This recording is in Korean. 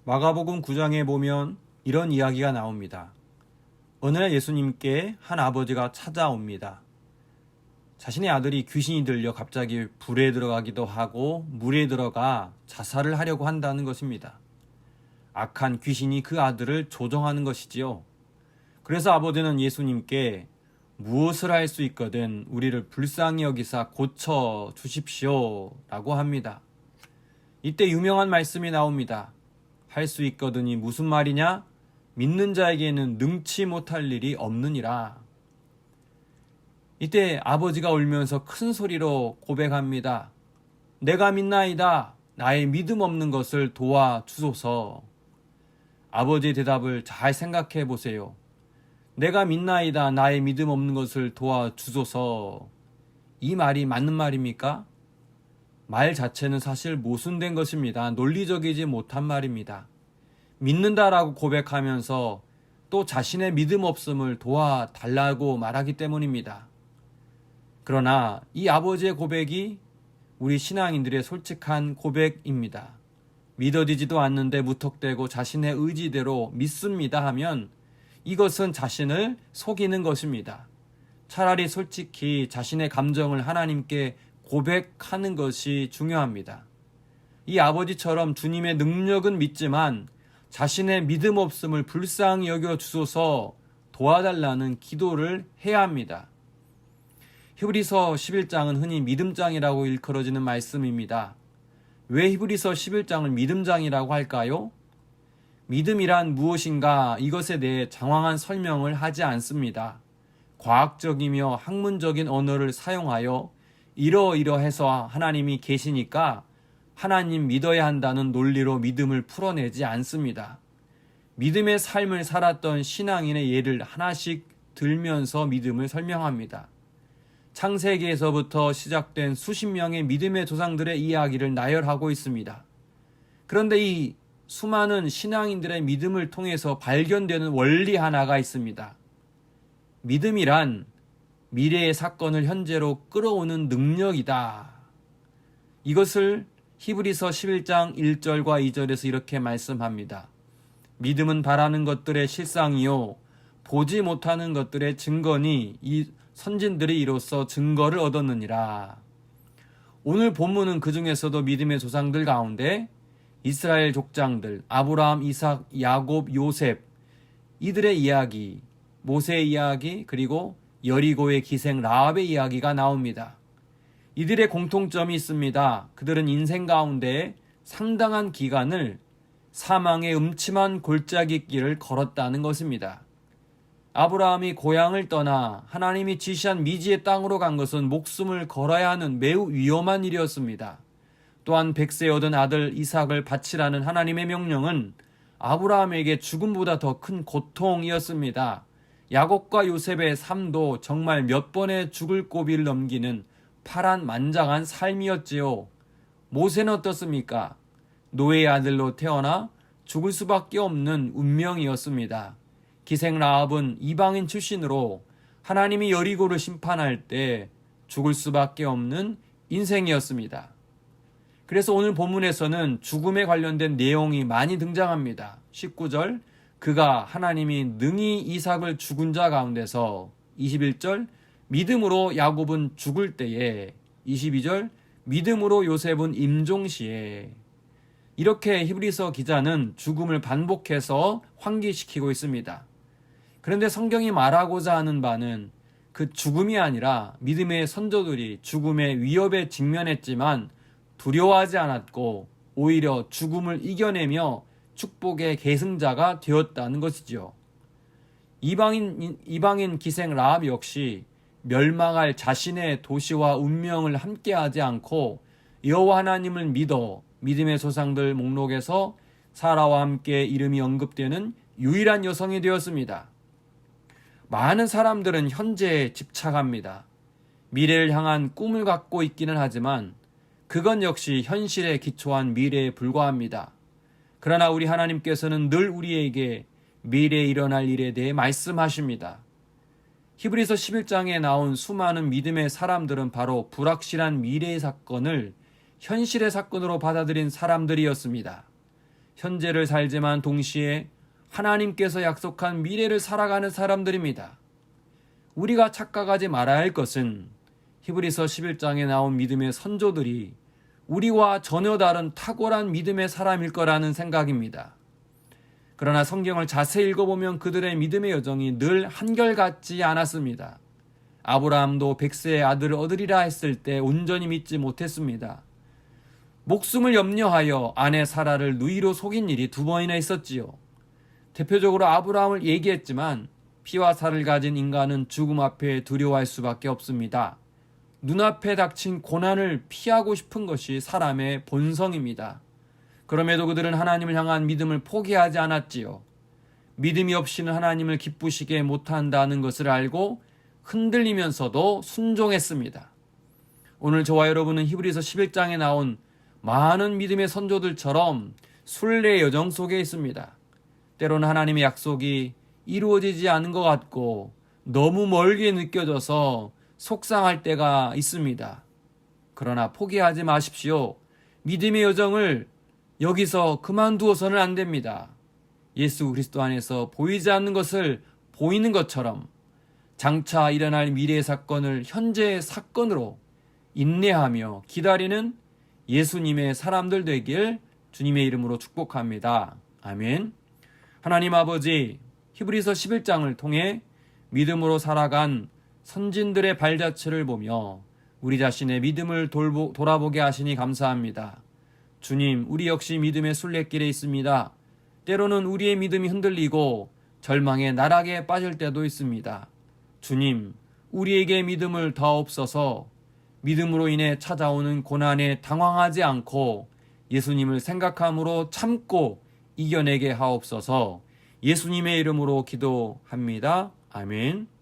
마가복음 9장에 보면 이런 이야기가 나옵니다. 어느 날 예수님께 한 아버지가 찾아옵니다. 자신의 아들이 귀신이 들려 갑자기 불에 들어가기도 하고 물에 들어가 자살을 하려고 한다는 것입니다. 악한 귀신이 그 아들을 조종하는 것이지요. 그래서 아버지는 예수님께 무엇을 할 수 있거든 우리를 불쌍히 여기사 고쳐 주십시오 라고 합니다. 이때 유명한 말씀이 나옵니다. 할 수 있거든이 무슨 말이냐? 믿는 자에게는 능치 못할 일이 없느니라. 이때 아버지가 울면서 큰 소리로 고백합니다. 내가 믿나이다. 나의 믿음 없는 것을 도와주소서. 아버지의 대답을 잘 생각해 보세요. 내가 믿나이다. 나의 믿음 없는 것을 도와주소서. 이 말이 맞는 말입니까? 말 자체는 사실 모순된 것입니다. 논리적이지 못한 말입니다. 믿는다라고 고백하면서 또 자신의 믿음 없음을 도와달라고 말하기 때문입니다. 그러나 이 아버지의 고백이 우리 신앙인들의 솔직한 고백입니다. 믿어지지도 않는데 무턱대고 자신의 의지대로 믿습니다 하면 이것은 자신을 속이는 것입니다. 차라리 솔직히 자신의 감정을 하나님께 고백하는 것이 중요합니다. 이 아버지처럼 주님의 능력은 믿지만 자신의 믿음 없음을 불쌍히 여겨 주소서 도와달라는 기도를 해야 합니다. 히브리서 11장은 흔히 믿음장이라고 일컬어지는 말씀입니다. 왜 히브리서 11장을 믿음장이라고 할까요? 믿음이란 무엇인가 이것에 대해 장황한 설명을 하지 않습니다. 과학적이며 학문적인 언어를 사용하여 이러이러해서 하나님이 계시니까 하나님 믿어야 한다는 논리로 믿음을 풀어내지 않습니다. 믿음의 삶을 살았던 신앙인의 예를 하나씩 들면서 믿음을 설명합니다. 창세기에서부터 시작된 수십 명의 믿음의 조상들의 이야기를 나열하고 있습니다. 그런데 이 수많은 신앙인들의 믿음을 통해서 발견되는 원리 하나가 있습니다. 믿음이란 미래의 사건을 현재로 끌어오는 능력이다. 이것을 히브리서 11장 1절과 2절에서 이렇게 말씀합니다. 믿음은 바라는 것들의 실상이요 보지 못하는 것들의 증거니 이 선진들이 이로써 증거를 얻었느니라. 오늘 본문은 그 중에서도 믿음의 조상들 가운데 이스라엘 족장들 아브라함, 이삭, 야곱, 요셉 이들의 이야기, 모세의 이야기 그리고 여리고의 기생 라합의 이야기가 나옵니다. 이들의 공통점이 있습니다. 그들은 인생 가운데 상당한 기간을 사망의 음침한 골짜기 길을 걸었다는 것입니다. 아브라함이 고향을 떠나 하나님이 지시한 미지의 땅으로 간 것은 목숨을 걸어야 하는 매우 위험한 일이었습니다. 또한 백세 얻은 아들 이삭을 바치라는 하나님의 명령은 아브라함에게 죽음보다 더 큰 고통이었습니다. 야곱과 요셉의 삶도 정말 몇 번의 죽을 고비를 넘기는 파란만장한 삶이었지요. 모세는 어떻습니까? 노예의 아들로 태어나 죽을 수밖에 없는 운명이었습니다. 기생 라합은 이방인 출신으로 하나님이 여리고를 심판할 때 죽을 수밖에 없는 인생이었습니다. 그래서 오늘 본문에서는 죽음에 관련된 내용이 많이 등장합니다. 19절 그가 하나님이 능히 이삭을 죽은 자 가운데서 21절 믿음으로 야곱은 죽을 때에 22절 믿음으로 요셉은 임종시에 이렇게 히브리서 기자는 죽음을 반복해서 환기시키고 있습니다. 그런데 성경이 말하고자 하는 바는 그 죽음이 아니라 믿음의 선조들이 죽음의 위협에 직면했지만 두려워하지 않았고 오히려 죽음을 이겨내며 축복의 계승자가 되었다는 것이죠. 이방인 기생 라합 역시 멸망할 자신의 도시와 운명을 함께하지 않고 여호와 하나님을 믿어 믿음의 조상들 목록에서 사라와 함께 이름이 언급되는 유일한 여성이 되었습니다. 많은 사람들은 현재에 집착합니다. 미래를 향한 꿈을 갖고 있기는 하지만 그건 역시 현실에 기초한 미래에 불과합니다. 그러나 우리 하나님께서는 늘 우리에게 미래에 일어날 일에 대해 말씀하십니다. 히브리서 11장에 나온 수많은 믿음의 사람들은 바로 불확실한 미래의 사건을 현실의 사건으로 받아들인 사람들이었습니다. 현재를 살지만 동시에 하나님께서 약속한 미래를 살아가는 사람들입니다. 우리가 착각하지 말아야 할 것은 히브리서 11장에 나온 믿음의 선조들이 우리와 전혀 다른 탁월한 믿음의 사람일 거라는 생각입니다. 그러나 성경을 자세히 읽어보면 그들의 믿음의 여정이 늘 한결같지 않았습니다. 아브라함도 100세의 아들을 얻으리라 했을 때 온전히 믿지 못했습니다. 목숨을 염려하여 아내 사라를 누이로 속인 일이 2번이나 있었지요. 대표적으로 아브라함을 얘기했지만 피와 살을 가진 인간은 죽음 앞에 두려워할 수밖에 없습니다. 눈앞에 닥친 고난을 피하고 싶은 것이 사람의 본성입니다. 그럼에도 그들은 하나님을 향한 믿음을 포기하지 않았지요. 믿음이 없이는 하나님을 기쁘시게 못한다는 것을 알고 흔들리면서도 순종했습니다. 오늘 저와 여러분은 히브리서 11장에 나온 많은 믿음의 선조들처럼 순례의 여정 속에 있습니다. 때로는 하나님의 약속이 이루어지지 않은 것 같고 너무 멀게 느껴져서 속상할 때가 있습니다. 그러나 포기하지 마십시오. 믿음의 여정을 여기서 그만두어서는 안 됩니다. 예수 그리스도 안에서 보이지 않는 것을 보이는 것처럼 장차 일어날 미래의 사건을 현재의 사건으로 인내하며 기다리는 예수님의 사람들 되길 주님의 이름으로 축복합니다. 아멘. 하나님 아버지, 히브리서 11장을 통해 믿음으로 살아간 선진들의 발자취를 보며 우리 자신의 믿음을 돌아보게 하시니 감사합니다. 주님, 우리 역시 믿음의 순례길에 있습니다. 때로는 우리의 믿음이 흔들리고 절망의 나락에 빠질 때도 있습니다. 주님, 우리에게 믿음을 더옵소서. 믿음으로 인해 찾아오는 고난에 당황하지 않고 예수님을 생각함으로 참고 이겨내게 하옵소서. 예수님의 이름으로 기도합니다. 아멘.